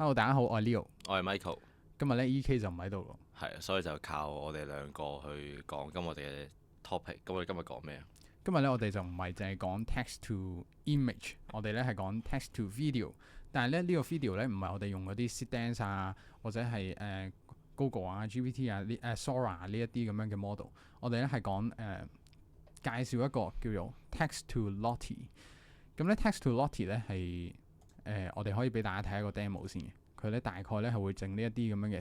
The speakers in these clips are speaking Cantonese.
Hello，大家好，我係 Leo，我係 Michael，今日咧 E.K 就唔喺度咯。係，所以就靠我哋兩個去講今我哋嘅 topic。咁我哋今日講咩啊？今日咧我哋就唔係淨係講 text to image，我哋咧係講 text to video。但係咧呢個 video 咧唔係我哋用嗰啲 Seedance 啊，或者係Google 啊、GPT 啊、Sora 呢一啲咁樣嘅 model。我哋咧係講介紹一個叫做 text to Lottie。咁咧 text to Lottie 咧係我哋可以俾大家睇一個 demo 先嘅。佢咧大概咧係會整呢一啲咁樣嘅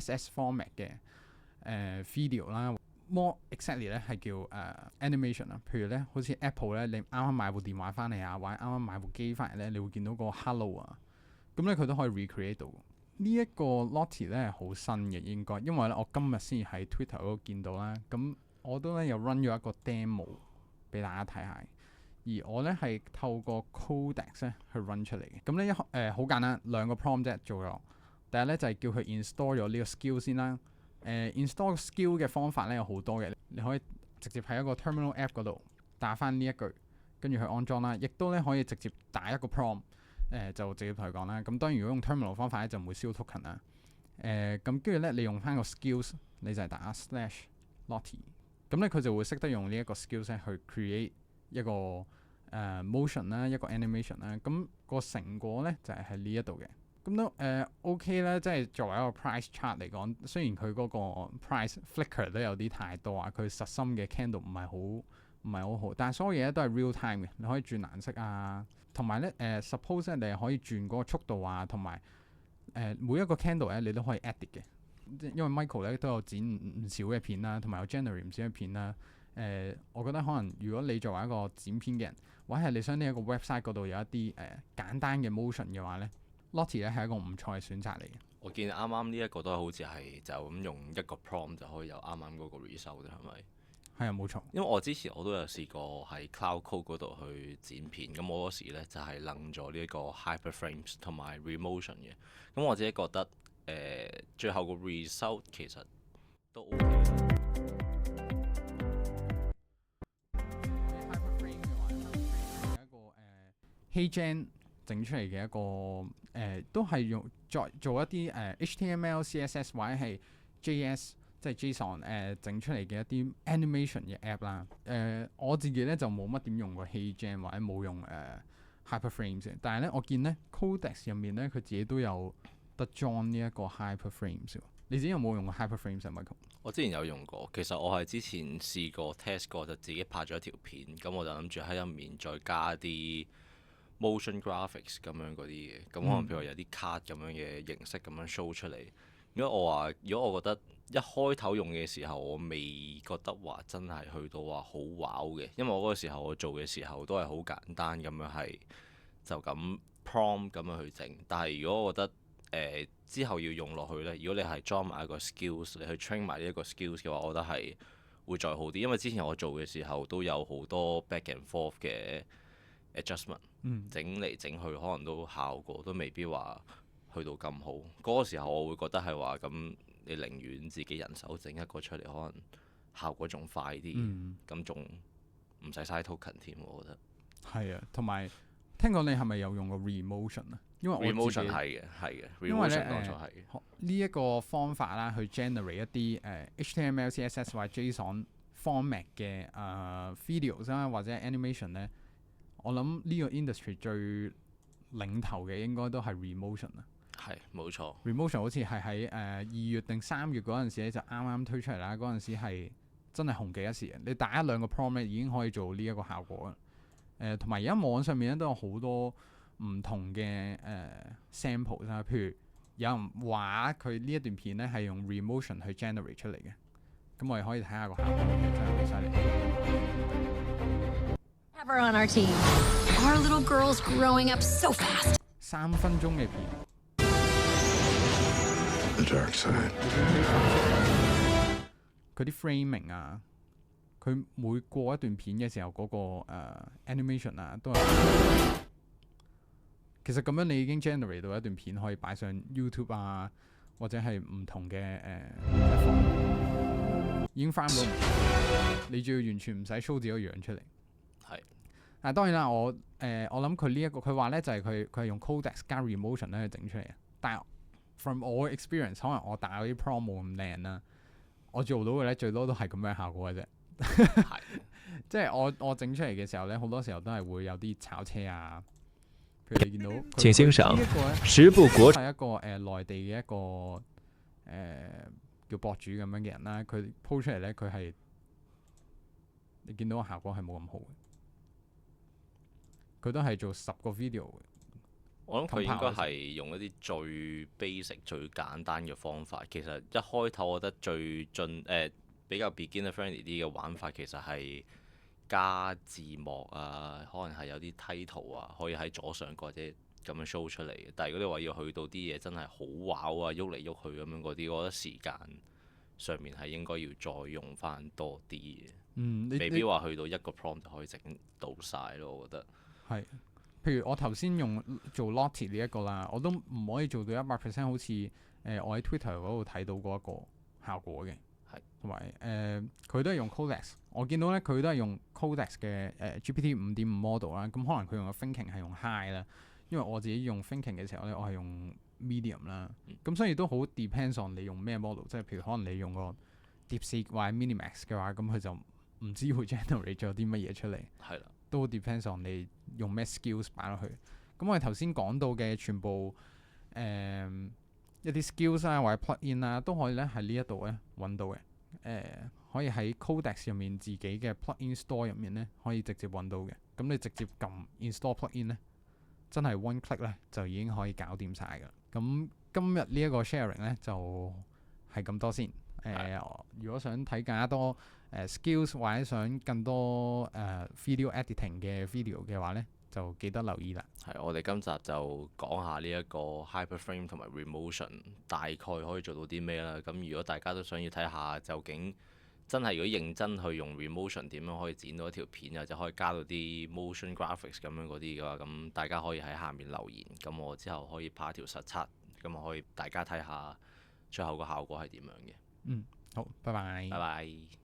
CSS format 嘅video 啦。More exactly 咧係叫animation 啦。譬如咧好似 Apple 咧，你啱啱買部電話翻嚟啊，或者啱啱買部機翻嚟咧，你會見到個 hello 啊，咁咧佢都可以 recreate 到。呢一個 Lottie 咧係好新嘅應該，因為咧我今日先喺 Twitter 嗰度見到啦。咁我都咧有 run 咗一個 demo 俾大家睇下。而我咧係透過 Codex 咧去 run 出嚟嘅。咁咧好簡單，兩個 prompt 啫做咗。第一咧就係叫佢 install 咗呢個 skill 先啦。install skill 嘅方法咧有好多嘅，你可以直接喺一個 terminal app 嗰度打翻呢一句，跟住去安裝啦。亦都咧可以直接打一個 prompt，就直接同佢講啦。咁當然如果用 terminal 方法咧就唔會燒 token 啦。咁跟住咧你用翻個 skills， 你就係打 /Lottie， 咁咧佢就會識得用呢一個 skills 去 create 一個motion 啦，一個 animation 啦。咁個成果咧就係喺呢一度嘅。咁都OK 啦，即係作為一個 price chart 嚟講，雖然佢嗰個 price flicker 都有啲太多啊，佢實心嘅 candle 唔係好好，但係所有嘢都係 real time 嘅，你可以轉顏色啊，同埋咧suppose 你係可以轉嗰個速度啊，同埋每一個 candle 咧你都可以 edit 嘅，因為 Michael 咧都有剪唔少嘅片啦，同埋有 generate 唔少嘅片啦。我覺得可能如果你作為一個剪片嘅人，或者係你想呢一個 website 嗰度有一啲簡單嘅 motion 嘅話咧，Lottie 咧係一個唔錯嘅選擇嚟嘅。我見啱啱呢一個都係好似係就咁用一個 prompt 就可以有啱啱嗰個 result 啫，係咪？係啊，冇錯。因為我之前我都有試過喺 Cloud Code 嗰度去剪片，咁我嗰時咧就係楞咗呢一個 hyperframes 同埋 remotion 嘅。咁我自己覺得最後個 result 其實都 OK 嘅。hyperframe 嘅話係一個HeyGen 整出嚟嘅一個都係用做一啲HTML、CSS 或者係 JS 即係 JSON 整出嚟嘅一啲 animation 嘅 app 啦。我自己咧就冇乜點用過 HeyGen 或者冇用hyperframes 嘅，但係咧我見咧 Codex 入面咧佢自己都有得裝呢一個 hyperframes。你自己有冇用過 hyperframes 啊 Michael？我之前有用過，其實我係之前試過 test 過，就自己拍咗一條片，咁我就諗住喺入面再加啲 motion graphics 咁樣嗰啲嘅，咁可能譬如有啲 card 咁樣嘅形式咁樣 show 出嚟。如果我覺得一開頭用嘅時候，我未覺得話真係去到話好 wow 嘅，因為我嗰個時候我做嘅時候都係好簡單咁樣係就咁 prompt 咁樣去整。但係如果我覺得之後要用落去呢，如果你係裝埋一個 skills， 你去 train 埋呢一個 skills 嘅話，我覺得係會再好啲。因為之前我做嘅時候都有好多 back and forth 嘅 adjustment，整嚟整去可能都效果都未必話去到咁好。嗰個時候我會覺得係話咁，你寧願自己人手整一個出嚟，可能效果仲快啲，咁仲唔使嘥 token 添。我覺得係啊，同埋聽講你係咪有用過 remotion 啊？因為我 remotion 係嘅，remotion 當初係嘅。呢一個方法啦，去 generate 一啲HTML、CSS 或者 JSON format 嘅videos 啦，或者 animation 咧，我諗呢個 industry 最領頭嘅應該都係 remotion 啊。係冇錯 remotion 好似係喺2月定3月嗰陣時咧就啱啱推出嚟啦。嗰陣時係真係紅極一時嘅，你打一兩個 prompt 已經可以做呢一個效果啦。同埋而家網上面咧都有好多唔同嘅sample 啦，譬如有人話佢呢一段片咧係用 remotion 去 generate 出嚟嘅，咁我哋可以睇下個效果嘅，真係好犀利。Ever on our team. Our little girl's growing up so fast. 3分鐘嘅片。The dark side. 佢啲 framing 啊，佢每過一段片嘅時候嗰個animation 啊，都係其實咁樣你已經 generate 到一段片可以擺上 YouTube 啊，或者係唔同嘅已經 frame 到唔同，你仲要完全唔使 show 自己個樣出嚟。係。當然啦，我諗佢呢一個佢話咧就係佢係用 Codex 加 remotion 咧去整出嚟啊。但係 from 我嘅 experience，可能我打嗰啲 prompt 冇咁靚啦，我做到嘅咧最多都係咁樣效果嘅啫。係即係我整出嚟嘅時候咧，好多時候都係會有啲炒車啊。譬如你見到佢請欣賞呢一個咧十部國係一個內地嘅一個叫博主咁樣嘅人啦，佢 po 出嚟咧，佢係你見到個效果係冇咁好嘅，佢都係做10個 video 嘅。我諗佢應該係用一啲最 basic 最簡單嘅方法。其實一開頭我覺得最比較 beginner friendly 啲嘅玩法，其實係加字幕啊，可能係有啲 title 啊，可以喺左上角或者咁樣 show 出嚟嘅。但係如果你話要去到啲嘢真係好wow啊，喐嚟喐去咁樣嗰啲，我覺得時間上面係應該要再用翻多啲嘅。未必話去到一個 prompt 就可以整到晒咯，我覺得。係，譬如我頭先用做 Lottie 呢一個啦，我都唔可以做到100%好似我喺 Twitter 嗰度睇到嗰一個效果嘅。同埋佢都係用 Codex， 我見到咧佢都係用 Codex 嘅GPT 5.5 model 啦。咁可能佢用嘅 thinking 係用 high 啦，因為我自己用 thinking 嘅時候咧，我係用 medium 啦。咁所以都好 depends on 你用咩 model， 即係譬如可能你用個 DeepSeek 或者 Minimax 嘅話，咁佢就唔知會 generate 咗啲乜嘢出嚟。係啦，都 depends on 你用咩 skills 擺落去。咁我哋頭先講到嘅全部一啲 skills 啊或者 plugin 啦，都可以咧喺呢一度咧揾到嘅。可以喺 Codex 入面自己嘅 plugin store 入面咧，可以直接揾到嘅。咁你直接撳 install plugin 咧，真係 one click 咧就已經可以搞掂晒㗎。咁今日呢一個 sharing 咧就係咁多先。如果想睇更加多skills 或者想更多video editing 嘅 video 嘅話咧，就記得留意啦。係，我哋今集就講下呢一個 hyperframe 同埋 remotion 大概可以做到啲咩啦。咁如果大家都想要睇下究竟真係如果認真去用 remotion 點樣可以剪到一條片，或者可以加到啲 motion graphics 咁樣嗰啲嘅話，咁大家可以喺下面留言，咁我之後可以拍一條實測，咁可以大家睇下最後個效果係點樣嘅。好，拜拜。拜拜。